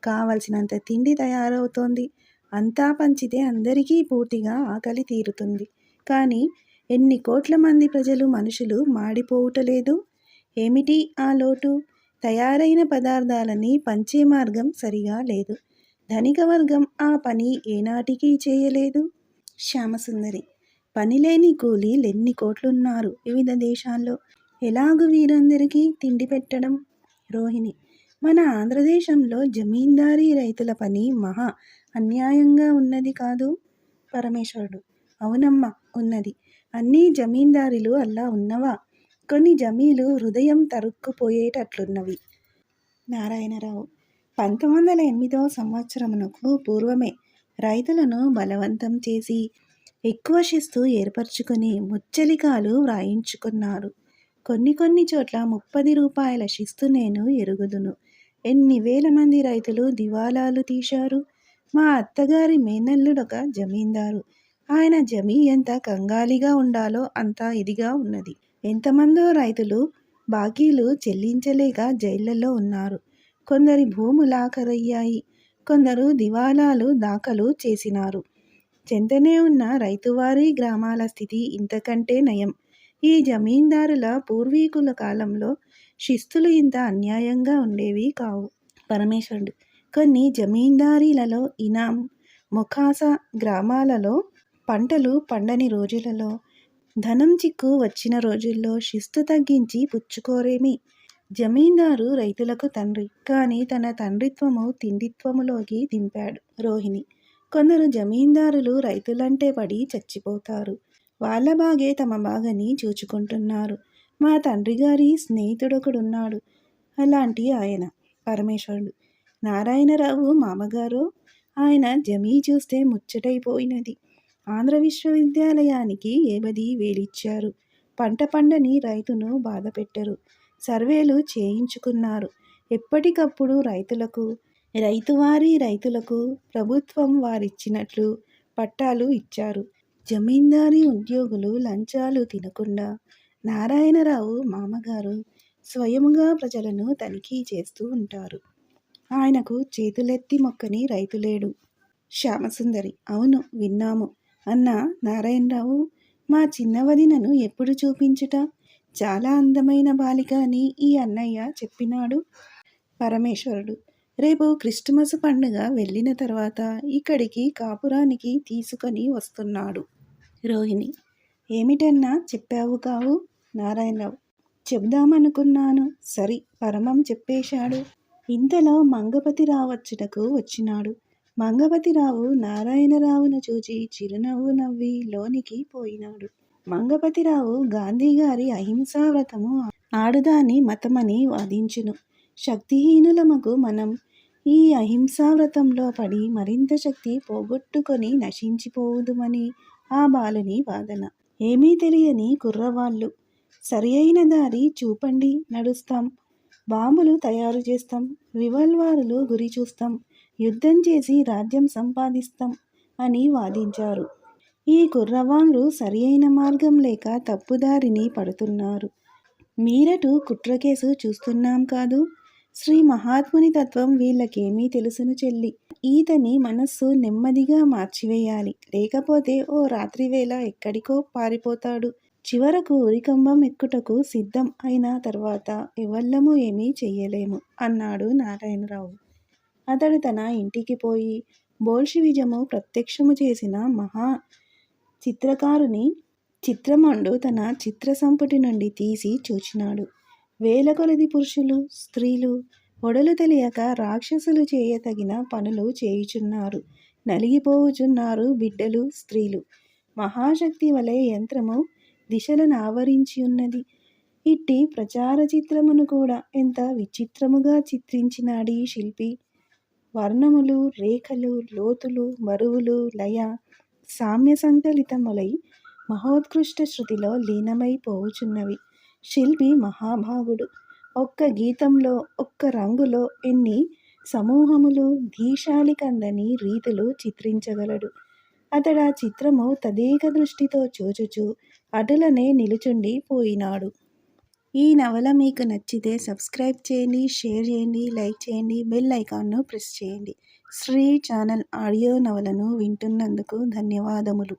Speaker 1: కావలసినంత తిండి తయారవుతోంది. అంతా పంచితే అందరికీ పూర్తిగా ఆకలి తీరుతుంది. కానీ ఎన్ని కోట్ల మంది ప్రజలు మనుషులు మాడిపోవుటలేదు? ఏమిటి ఆ లోటు? తయారైన పదార్థాలని పంచే మార్గం సరిగా లేదు. ధనిక వర్గం ఆ పని ఏనాటికి చేయలేదు. శ్యామసుందరి: పనిలేని కూలీలెన్ని కోట్లున్నారు వివిధ దేశాల్లో. ఎలాగు వీరందరికీ తిండి పెట్టడం? రోహిణి: మన ఆంధ్రదేశంలో జమీందారీ రైతుల పని మహా అన్యాయంగా ఉన్నది కాదు? పరమేశ్వరుడు: అవునమ్మా, ఉన్నది. అన్నీ జమీందారీలు అల్లా ఉన్నవా? కొన్ని జమీలు హృదయం తరుక్కుపోయేటట్లున్నవి. నారాయణరావు: 1908వ సంవత్సరమునకు పూర్వమే రైతులను బలవంతం చేసి ఎక్కువ శిస్తు ఏర్పరచుకొని ముచ్చలికాలు వ్రాయించుకున్నారు. కొన్ని చోట్ల 30 రూపాయల శిస్తు నేను ఎరుగుదును. ఎన్ని వేల మంది రైతులు దివాలాలు తీశారు. మా అత్తగారి మేనల్లుడొక జమీందారు. ఆయన జమీ ఎంత కంగాలిగా ఉండాలో అంత ఇదిగా ఉన్నది. ఎంతమందో రైతులు బాకీలు చెల్లించలేక జైళ్లలో ఉన్నారు. కొందరి భూములాఖరయ్యాయి. కొందరు దివాలాలు దాఖలు చేసినారు. చెంతనే ఉన్న రైతువారీ గ్రామాల స్థితి ఇంతకంటే నయం. ఈ జమీందారుల పూర్వీకుల కాలంలో శిస్తులు ఇంత అన్యాయంగా ఉండేవి కావు. పరమేశ్వరుడు: కొన్ని జమీందారీలలో ఇనాం, మొఖాసా గ్రామాలలో పంటలు పండని రోజులలో, ధనం చిక్కు వచ్చిన రోజుల్లో శిస్తు తగ్గించి పుచ్చుకోరేమి? జమీందారు రైతులకు తండ్రి. కానీ తన తండ్రిత్వము తిండిత్వములోకి దింపాడు. రోహిణి: కొందరు జమీందారులు రైతులంటే పడి చచ్చిపోతారు. వాళ్ళ బాగే తమ బాగని చూచుకుంటున్నారు. మా తండ్రిగారి స్నేహితుడొకడున్నాడు అలాంటి ఆయన. పరమేశ్వరుడు: నారాయణరావు మామగారు? ఆయన జమీ చూస్తే ముచ్చటైపోయినది. ఆంధ్ర విశ్వవిద్యాలయానికి ఏబది వేలిచ్చారు. పంట పండని రైతును బాధ పెట్టరు. సర్వేలు చేయించుకున్నారు. ఎప్పటికప్పుడు రైతులకు ప్రభుత్వం వారిచ్చినట్లు పట్టాలు ఇచ్చారు. జమీందారీ ఉద్యోగులు లంచాలు తినకుండా నారాయణరావు మామగారు స్వయముగా ప్రజలను తనిఖీ చేస్తూ ఉంటారు. ఆయనకు చేతులెత్తి మొక్కని రైతులేడు. శ్యామసుందరి: అవును, విన్నాము అన్న నారాయణరావు. మా చిన్న వదినను ఎప్పుడు చూపించుట? చాలా అందమైన బాలిక అని ఈ అన్నయ్య చెప్పినాడు. పరమేశ్వరుడు: రేపు క్రిస్టమస్ పండుగ వెళ్ళిన తర్వాత ఇక్కడికి కాపురానికి తీసుకొని వస్తున్నాడు. రోహిణి: ఏమిటన్నా చెప్పావు కావు? నారాయణరావు: చెబుదామనుకున్నాను. సరి, పరమం చెప్పేశాడు. ఇంతలో మంగపతిరావు వచ్చుటకు వచ్చినాడు. మంగపతిరావు నారాయణరావును చూచి చిరునవ్వు నవ్వి లోనికి పోయినాడు. మంగపతిరావు గాంధీగారి అహింసావ్రతము ఆడుదాని మతమని వాదించును. శక్తిహీనులమగు మనం ఈ అహింసావ్రతంలో పడి మరింత శక్తి పోగొట్టుకొని నశించిపోవుదుమని ఆ బాలుని వాదన. ఏమీ తెలియని కుర్రవాళ్ళు. సరి అయిన దారి చూపండి, నడుస్తాం. బాంబులు తయారు చేస్తాం, రివాల్వరులు గురి చూస్తాం, యుద్ధం చేసి రాజ్యం సంపాదిస్తాం అని వాదించారు. ఈ కుర్రవాళ్ళు సరి అయిన మార్గం లేక తప్పుదారిని పడుతున్నారు. మీరటు కుట్రకేసు చూస్తున్నాం కాదు. శ్రీ మహాత్ముని తత్వం వీళ్ళకేమీ తెలుసును చెల్లి. ఈతని మనస్సు నెమ్మదిగా మార్చివేయాలి. లేకపోతే ఓ రాత్రివేళ ఎక్కడికో పారిపోతాడు. చివరకు ఉరికంబం ఎక్కుటకు సిద్ధం అయిన తర్వాత ఎవళ్ళము ఏమీ చెయ్యలేము అన్నాడు నారాయణరావు. అతడు తన ఇంటికి పోయి బోల్షివిజము ప్రత్యక్షము చేసిన మహా చిత్రకారుని చిత్రమండు తన చిత్రసంపుటి నుండి తీసి చూచినాడు. వేల కొలది పురుషులు, స్త్రీలు ఒడలు తెలియక రాక్షసులు చేయతగిన పనులు చేయుచున్నారు. నలిగిపోవుచున్నారు బిడ్డలు, స్త్రీలు. మహాశక్తి వలె యంత్రము దిశలను ఆవరించి ఉన్నది. ఇట్టి ప్రచార చిత్రమును కూడా ఎంత విచిత్రముగా చిత్రించినాడీ శిల్పి. వర్ణములు, రేఖలు, లోతులు, బరువులు, లయ సామ్య సంకలితములై మహోత్కృష్ట శృతిలో లీనమై పోవుచున్నవి. శిల్పి మహాభాగుడు. ఒక్క గీతంలో, ఒక్క రంగులో ఎన్ని సమూహములు, ధీశాలికందని రీతులు చిత్రించగలడు. అతడా చిత్రము తదేక దృష్టితో చూచుచూ అటులనే నిలుచుండి పోయినాడు. ఈ నవల మీకు నచ్చితే సబ్స్క్రైబ్ చేయండి, షేర్ చేయండి, లైక్ చేయండి, బెల్ ఐకాన్ను ప్రెస్ చేయండి. శ్రీ ఛానల్ ఆడియో నవలను వింటున్నందుకు ధన్యవాదములు.